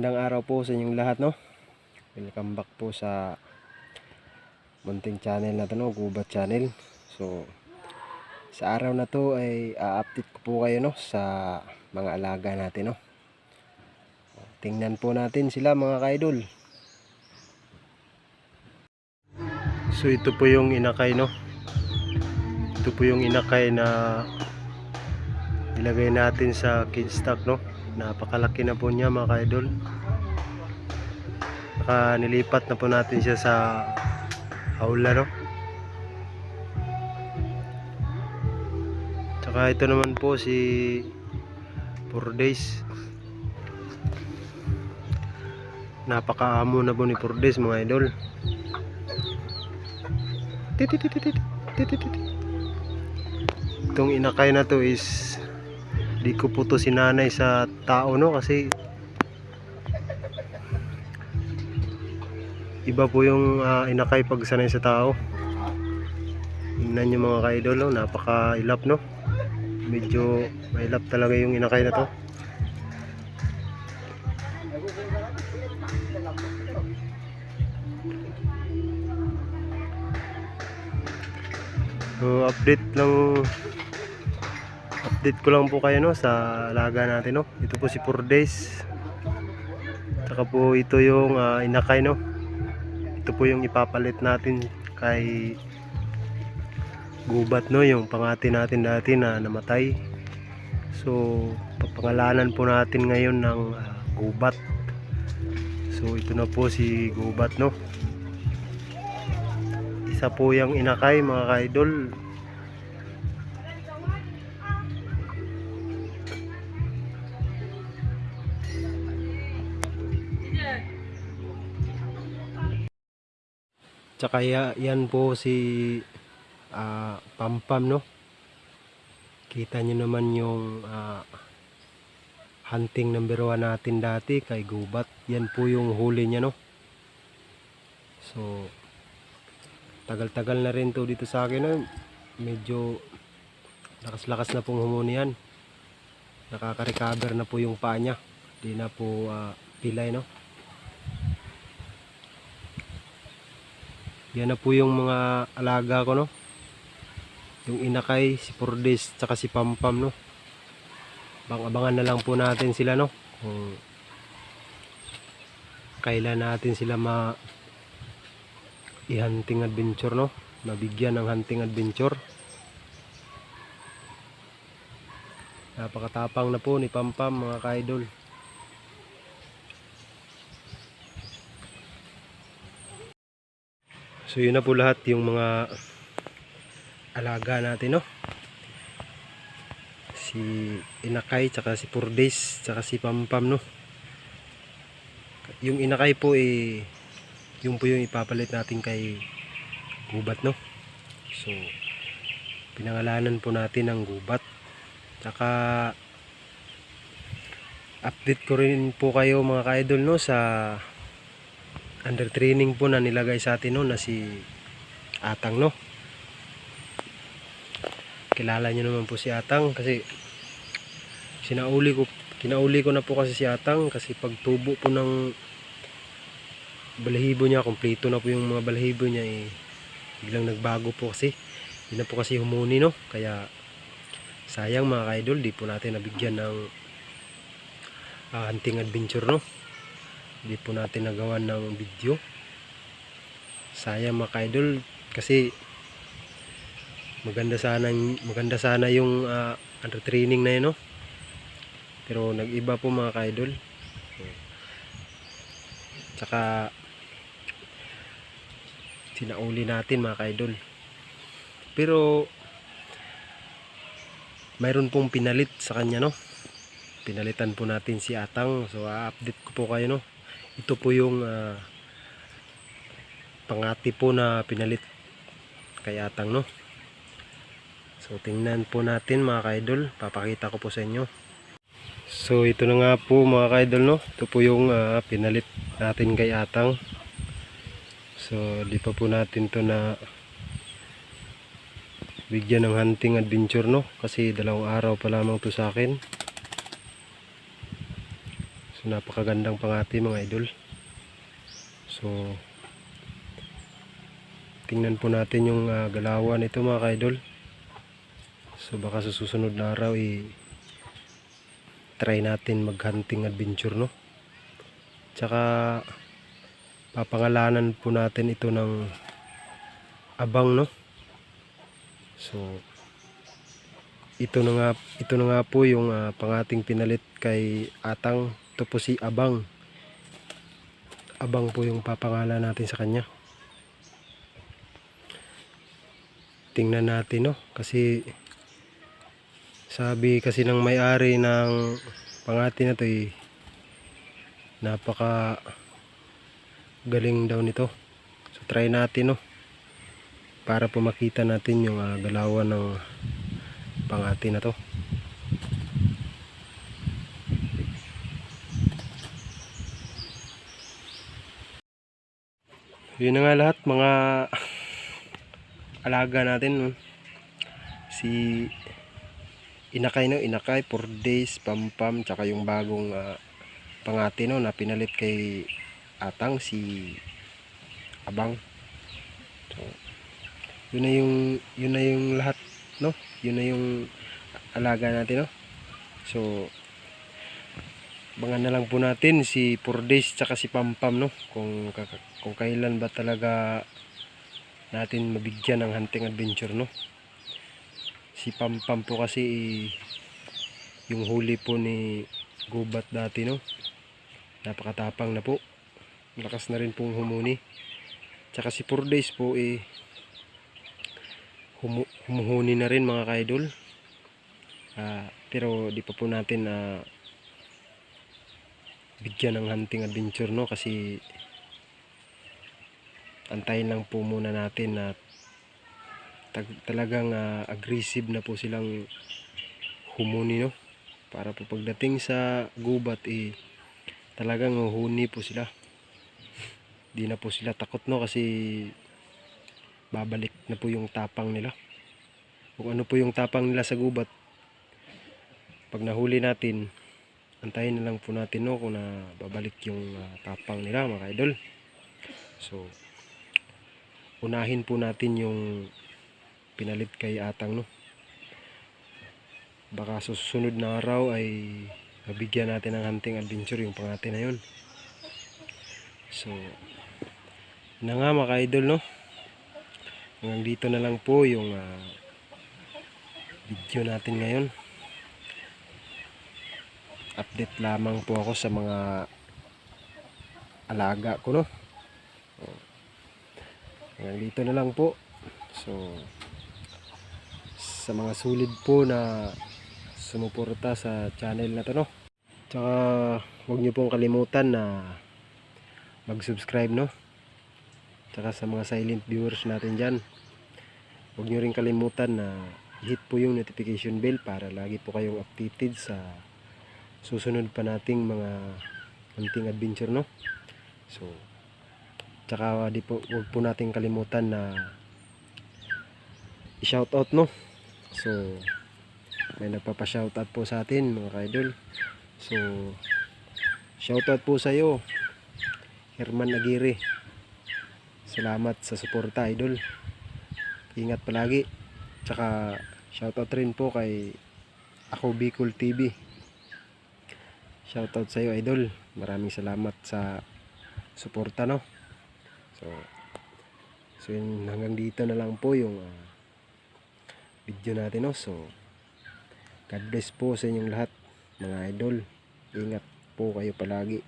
Magandang araw po sa inyong lahat, no? Welcome back po sa munting channel na to, no? Gubat channel. So sa araw na to ay update ko po kayo, no, sa mga alaga natin, no? Tingnan po natin sila, mga kaidol. So ito po yung inakay, no? Ito po yung inakay na ilagay natin sa kid stock, no? Napakalaki na po niya, mga kaidol. Nilipat na po natin siya sa aula, no? Tsaka ito naman po si 4 days. Napakaamo na po ni 4 days, mga idol. Itong inakay na to is di ko po to sinanay sa tao, no? Kasi iba po yung inakay pag sanay sa tao. Tingnan nyo, mga ka-idol, no? Napaka-ilap, no? Medyo mailap talaga yung inakay na to. So update ko lang po kayo, no, sa alaga natin, no? Ito po si 4 days. Saka po ito yung inakay, no? Ito po yung ipapalit natin kay Gubat, no? Yung pangati natin dati na namatay. So papangalanan po natin ngayon ng Gubat. So ito na po si Gubat, no? Isa po yung inakay, mga ka-idol. Tsaka yan po si Pampam, no? Kita nyo naman yung hunting number 1 natin dati kay Gubat. Yan po yung huli niya, no? So tagal-tagal na rin to dito sa akin, no? Medyo lakas-lakas na pong humuni yan. Nakaka-recover na po yung paa niya. Di na po pilay, no? Yan na po yung mga alaga ko, no? Yung inakay, si 4 days, tsaka si Pampam, no? Abangan na lang po natin sila, no? Kung kailan natin sila i-hunting adventure, no? Mabigyan ng hunting adventure. Napakatapang na po ni Pampam, mga ka-idol. So yun na po lahat yung mga alaga natin, no? Si inakay, tsaka si 4 days, tsaka si Pampam, no? Yung inakay po yung po yung ipapalit natin kay Gubat, no? So pinangalanan po natin ng Gubat. Tsaka update ko rin po kayo, mga ka-idol, no, sa under training po na nilagay sa atin, no, na si Atang, no? Kilala nyo naman po si Atang kasi kinauli ko na po kasi si Atang, kasi pagtubo po ng balahibo niya, kompleto na po yung mga balahibo niya, biglang nagbago po kasi. Hindi na po kasi humuni, no? Kaya sayang, mga ka-idol, di po natin nabigyan ng hunting adventure, no? Di po natin nagawa ng video. Sayang, mga ka-idol, kasi maganda sana yung under training na yun, no? Pero nag-iba po, mga ka-idol. Tsaka sinauli natin, mga ka-idol. Pero mayroon pong pinalit sa kanya, no? Pinalitan po natin si Atang. So update ko po kayo, no? Ito po yung pangati po na pinalit kay Atang, no? So tingnan po natin, mga ka-idol. Papakita ko po sa inyo. So ito na nga po, mga ka-idol, no? Ito po yung pinalit natin kay Atang. So di pa po natin to na bigyan ng hunting adventure, no? Kasi 2 araw pa lamang to sa akin. So napakagandang pangati mga idol. So tingnan po natin yung galawan nito mga ka-idol. So baka sa susunod na araw try natin mag-hunting adventure, no. Tsaka papangalanan po natin ito ng abang, no. So ito na nga po yung pangating pinalit kay Atang. Ito po si Abang. Abang po yung papangalan natin sa kanya. Tingnan natin, no, kasi sabi kasi ng may-ari ng pangati na to napaka galing daw nito. So try natin, no, para po makita natin yung galawan ng pangati na to. Yun na nga lahat mga alaga natin, no? Si Inakay, no, Inakay 4 days, Pampam, tsaka yung bagong pangati, no, na pinalit kay Atang, si Abang. So yun na yung lahat, no, yun na yung alaga natin, no. So abangan na lang po natin si 4 days tsaka si Pampam, no, kung kailan ba talaga natin mabigyan ng hunting adventure, no. Si Pampam po kasi yung huli po ni Gubat dati, no, napakatapang na po, lakas na rin pong humuni. Tsaka si 4 days po humuhuni na rin mga ka-idol. Pero di pa po natin bigyan ng hunting adventure, no, kasi antayin lang po muna natin na talagang aggressive na po silang humuni, no, para po pagdating sa gubat talagang huhuni po sila. Di na po sila takot, no, kasi babalik na po yung tapang nila. Kung ano po yung tapang nila sa gubat, pag nahuli natin, antayin na lang po natin, no, kung babalik yung tapang nila mga idol. So unahin po natin yung pinalit kay Atang, no. Baka susunod na araw ay mabigyan natin ng hunting adventure yung pangati na yun. So na nga mga idol, no, hanggang dito na lang po yung video natin ngayon. Update lamang po ako sa mga alaga ko, no. Hanggang dito na lang po. So sa mga sulit po na sumuporta sa channel na to, no, tsaka huwag nyo pong kalimutan na mag-subscribe, no. Tsaka sa mga silent viewers natin dyan, huwag nyo rin kalimutan na hit po yung notification bell para lagi po kayong updated sa susunod pa nating mga hunting adventure, no. So tsaka huwag po nating kalimutan na i-shoutout, no. So may nagpapa-shoutout po sa atin mga ka-idol. So shoutout po sa iyo, Herman Aguirre. Salamat sa suporta, idol. Ingat palagi. Tsaka shoutout rin po kay Ako Bicol TV. Shoutout sa iyo, idol. Maraming salamat sa suporta, no. So yun, hanggang dito na lang po yung video natin, no. So God bless po sa inyong lahat mga idol. Ingat po kayo palagi.